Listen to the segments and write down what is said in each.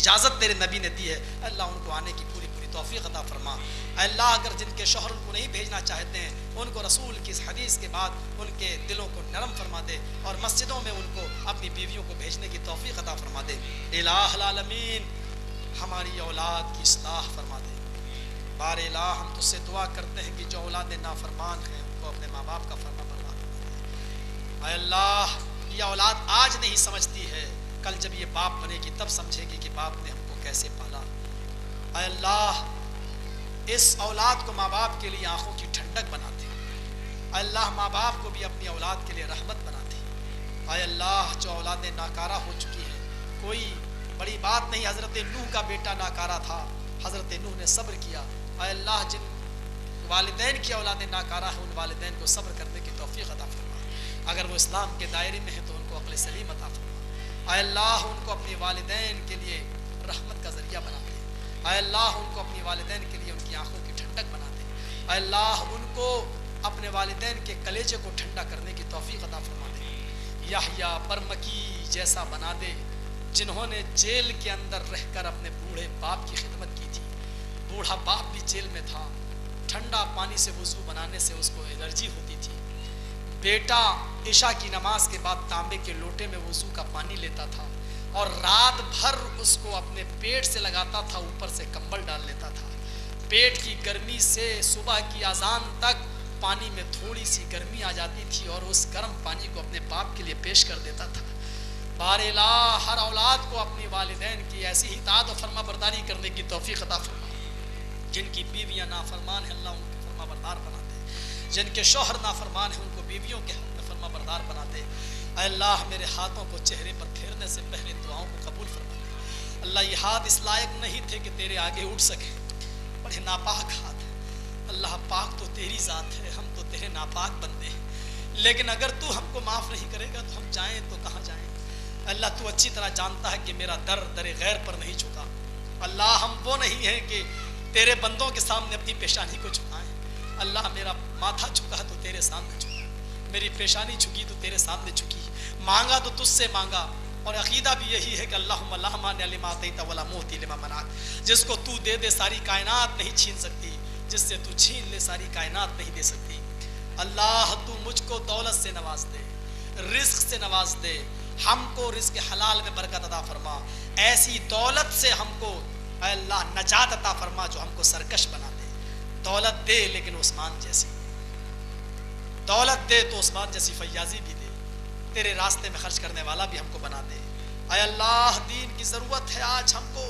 اجازت تیرے نبی نے دی ہے، اللہ ان کو آنے کی پوری توفیق عطا فرما۔ اے اللہ اگر جن کے شوہر ان کو نہیں بھیجنا چاہتے ہیں ان کو رسول کی اس حدیث کے بعد ان کے دلوں کو نرم فرما دے اور مسجدوں میں ان کو اپنی بیویوں کو بھیجنے کی توفیق عطا فرما دے۔ الہ العالمین ہماری اولاد کی اصلاح فرما دے۔ بار الہ ہم تجھ سے دعا کرتے ہیں کہ جو اولاد نافرمان ہیں ان کو اپنے ماں باپ کا فرما بردار فرما دے۔ اے اللہ یہ اولاد آج نہیں سمجھتی ہے، کل جب یہ باپ بنے گی تب سمجھے گی کہ باپ نے ہم کو کیسے پالا۔ اے اللہ اس اولاد کو ماں باپ کے لیے آنکھوں کی ٹھنڈک بنا دے۔ اے اللہ ماں باپ کو بھی اپنی اولاد کے لیے رحمت بنا دے۔ اے اللہ جو اولادیں ناکارہ ہو چکی ہیں کوئی بڑی بات نہیں، حضرت نوح کا بیٹا ناکارہ تھا، حضرت نوح نے صبر کیا۔ اے اللہ جن والدین کی اولادیں ناکارہ ہیں ان والدین کو صبر کرنے کی توفیق عطا فرما۔ اگر وہ اسلام کے دائرے میں ہیں تو ان کو عقل سلیم عطا فرما۔ اے اللہ ان کو اپنے والدین کے لیے رحمت کا ذریعہ بنا دے۔ اے اللہ ان کو اپنی والدین کے لیے ان کی آنکھوں کی ٹھنڈک بنا دے۔ اے اللہ ان کو اپنے والدین کے کلیجے کو ٹھنڈا کرنے کی توفیق عطا فرما دے۔ یحییٰ برمکی جیسا بنا دے جنہوں نے جیل کے اندر رہ کر اپنے بوڑھے باپ کی خدمت کی تھی۔ بوڑھا باپ بھی جیل میں تھا، ٹھنڈا پانی سے وضو بنانے سے اس کو الرجی ہوتی تھی۔ بیٹا عشاء کی نماز کے بعد تانبے کے لوٹے میں وضو کا پانی لیتا تھا اور رات بھر اس کو اپنے پیٹ سے لگاتا تھا، اوپر سے کمبل ڈال لیتا تھا۔ پیٹ کی گرمی سے صبح کی اذان تک پانی میں تھوڑی سی گرمی آ جاتی تھی اور اس گرم پانی کو اپنے باپ کے لیے پیش کر دیتا تھا۔ بار الہ ہر اولاد کو اپنی والدین کی ایسی ہی اطاعت و فرما برداری کرنے کی توفیق عطا فرما۔ جن کی بیویاں نافرمان ہیں اللہ ان کو فرما بردار بنا دے، جن کے شوہر نافرمان ہیں ان کو بیویوں کے حق میں فرما بردار بنا دے۔ اے اللہ میرے ہاتھوں کو چہرے پر پھیرنے سے پہلے دعاؤں کو قبول فرما دے۔ اللہ یہ ہاتھ اس لائق نہیں تھے کہ تیرے آگے اٹھ سکے، بڑے ناپاک ہاتھ ہیں۔ اللہ پاک تو تیری ذات ہے، ہم تو تیرے ناپاک بندے ہیں، لیکن اگر تو ہم کو معاف نہیں کرے گا تو ہم جائیں تو کہاں جائیں۔ اللہ تو اچھی طرح جانتا ہے کہ میرا در غیر پر نہیں جھکا۔ اللہ ہم وہ نہیں ہیں کہ تیرے بندوں کے سامنے اپنی پیشانی کو جھکائیں۔ اللہ میرا ماتھا جھکا تو تیرے سامنے جھکا، میری پیشانی جھکی تو تیرے سامنے جھکی، مانگا تو تجھ سے مانگا، اور عقیدہ بھی یہی ہے کہ اللہم لا مانع لما اعطیت ولا معطی لما منعت۔ جس کو تو دے دے ساری کائنات نہیں چھین سکتی، جس سے تو چھین لے ساری کائنات نہیں دے سکتی۔ اللہ تو مجھ کو دولت سے نواز دے، رزق سے نواز دے، ہم کو رزق حلال میں برکت عطا فرما، ایسی دولت سے ہم کو اے اللہ نجات عطا فرما جو ہم کو سرکش بنا دے۔ دولت دے لیکن عثمان جیسی، دولت دے تو عثمان جیسی فیاضی بھی دے، تیرے راستے میں خرچ کرنے والا بھی ہم کو بنا دے۔ اے اللہ دین کی ضرورت ہے آج ہم کو،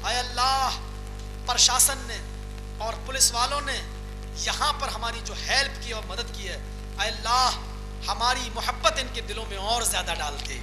اے اللہ پرشاسن نے اور پولیس والوں نے یہاں پر ہماری جو ہیلپ کی اور مدد کی ہے، اے اللہ ہماری محبت ان کے دلوں میں اور زیادہ ڈال دے۔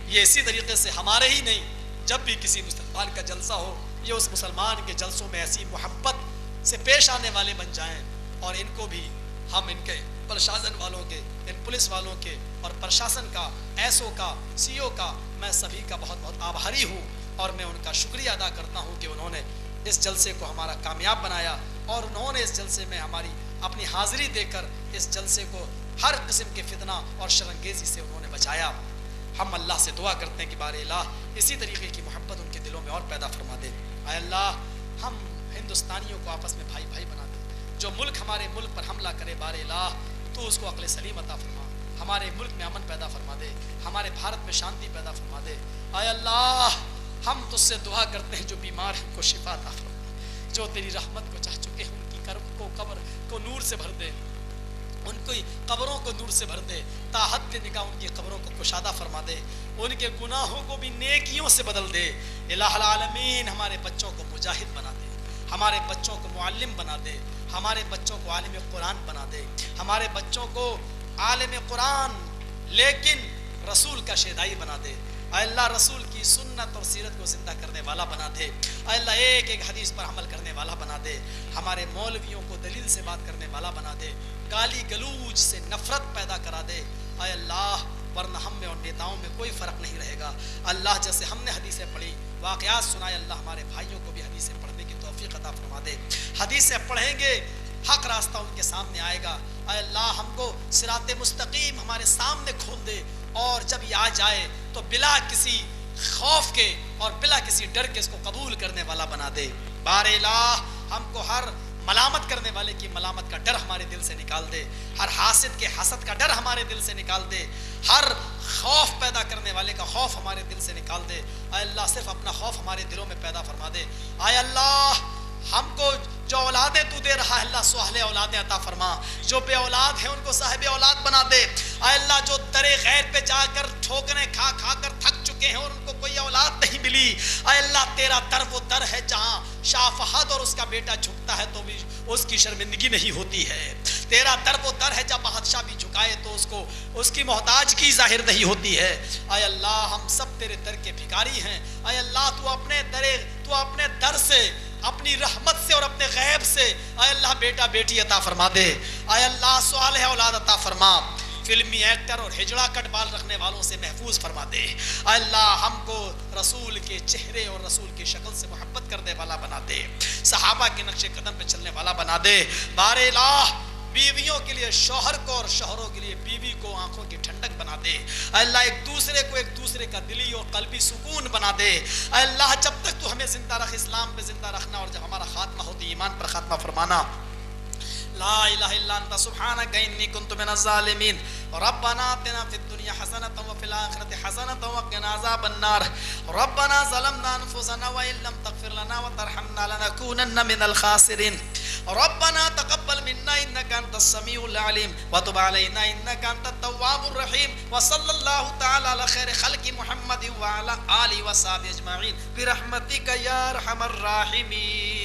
یہ اسی طریقے سے ہمارے ہی نہیں، جب بھی کسی مسلمان کا جلسہ ہو یہ اس مسلمان کے جلسوں میں ایسی محبت سے پیش آنے والے بن جائیں، اور ان کو بھی ہم ان کے پرشاسن والوں کے، ان پولیس والوں کے اور پرشاسن کا، ایس او کا، سی او کا، میں سبھی کا بہت بہت آبھاری ہوں، اور میں ان کا شکریہ ادا کرتا ہوں کہ انہوں نے اس جلسے کو ہمارا کامیاب بنایا، اور انہوں نے اس جلسے میں ہماری اپنی حاضری دے کر اس جلسے کو ہر قسم کے فتنہ اور شرنگیزی سے انہوں نے بچایا۔ ہم اللہ سے دعا کرتے ہیں کہ بار الہ اسی طریقے کی محبت ان کے دلوں میں اور پیدا فرما دے۔ اے اللہ ہم ہندوستانیوں کو آپس میں بھائی بھائی بنا دے، جو ملک ہمارے ملک پر حملہ کرے بار الہ تو اس کو عقل سلیم عطا فرما، ہمارے ملک میں امن پیدا فرما دے، ہمارے بھارت میں شانتی پیدا فرما دے۔ اے اللہ ہم تجھ سے دعا کرتے ہیں جو بیمار ہیں ان کو شفا عطا فرما، جو تیری رحمت کو چاہ چکے ہیں ان کی قبر کو نور سے بھر دے، ان کی قبروں کو نور سے بھر دے، تا حد کے نگاہ ان کی قبروں کو کشادہ فرما دے، ان کے گناہوں کو بھی نیکیوں سے بدل دے۔ الہ العالمین ہمارے بچوں کو مجاہد بنا دے، ہمارے بچوں کو معلم بنا دے، ہمارے بچوں کو عالم قرآن بنا دے، ہمارے بچوں کو عالم قرآن لیکن رسول کا شیدائی بنا دے۔ اے اللہ رسول کی سنت اور سیرت کو زندہ کرنے والا بنا دے۔ اے اللہ ایک ایک حدیث پر عمل کرنے والا بنا دے، ہمارے مولویوں کو دلیل سے بات کرنے والا بنا دے، گالی گلوج سے نفرت پیدا کرا دے۔ اے اللہ ورنہ ہم میں اور نیتاؤں میں کوئی فرق نہیں رہے گا۔ اللہ جیسے ہم نے حدیثیں پڑھی، واقعات سنائے، اللہ ہمارے بھائیوں کو بھی حدیثیں پڑھنے کی توفیق عطا فرما دے۔ حدیثیں پڑھیں گے حق راستہ ان کے سامنے آئے گا۔ اے اللہ ہم کو صراط مستقیم ہمارے سامنے کھول دے، اور جب یہ آ جائے تو بلا کسی خوف کے اور بلا کسی ڈر کے اس کو قبول کرنے والا بنا دے. بار الہ ہم کو ہر ملامت کرنے والے کی ملامت کا ڈر ہمارے دل سے نکال دے, ہر حاسد کے حسد کا ڈر ہمارے دل سے نکال دے, ہر خوف پیدا کرنے والے کا خوف ہمارے دل سے نکال دے. اے اللہ صرف اپنا خوف ہمارے دلوں میں پیدا فرما دے. اے اللہ ہم کو جو اولادیں تو دے رہا ہے اللہ صالح اولادیں عطا فرما, جو بے اولاد ہیں ان کو صاحب اولاد بنا دے. اے اللہ جو درے غیر پہ جا کر ٹھوکریں کھا کھا کر تھک چکے ہیں اور ان کو کوئی اولاد نہیں ملی, اے اللہ تیرا در وہ در ہے جہاں شاہ فہد اور اس کا بیٹا جھکتا ہے تو بھی اس کی شرمندگی نہیں ہوتی ہے. تیرا در وہ در ہے جب بادشاہ بھی جھکائے تو اس کو اس کی محتاجگی ظاہر نہیں ہوتی ہے. اے اللہ ہم سب تیرے در کے بھکاری ہیں. اے اللہ تو اپنے در سے, اپنی رحمت سے اور اپنے غیب سے اے اللہ بیٹا بیٹی عطا فرما دے. اے اللہ صالح اولاد عطا فرما. فلمی ایکٹر اور ہجڑا کٹ بال رکھنے والوں سے محفوظ فرما دے. اے اللہ ہم کو رسول کے چہرے اور رسول کی شکل سے محبت کرنے والا بنا دے, صحابہ کے نقش قدم پہ چلنے والا بنا دے. بار الہ بیویوں کے لیے شوہر کو اور شوہروں کے لیے بیوی کو آنکھوں کی ٹھنڈک بنا دے. اے اللہ ایک دوسرے کا دلی اور قلبی سکون بنا دے. اے اللہ جب تک تو ہمیں زندہ رکھ, اسلام پہ زندہ رکھنا, اور جب ہمارا خاتمہ ہوتی ایمان پر خاتمہ فرمانا. لا الہ الا انت سبحانک انی کنت من الظالمین. ربنا آتنا فی الدنیا حسنۃ وفی الآخرۃ حسنۃ وقنا عذاب النار. ربنا ظلمنا انفسنا وان لم تغفر لنا وترحمنا لنکونن من الخاسرین. ربنا تقبل منا انك انت السميع العليم وتب علينا انك انت التواب الرحيم. وصلى الله تعالى على خير خلق محمد وعلى آله وصحبه اجمعين برحمتك يا ارحم الراحمين.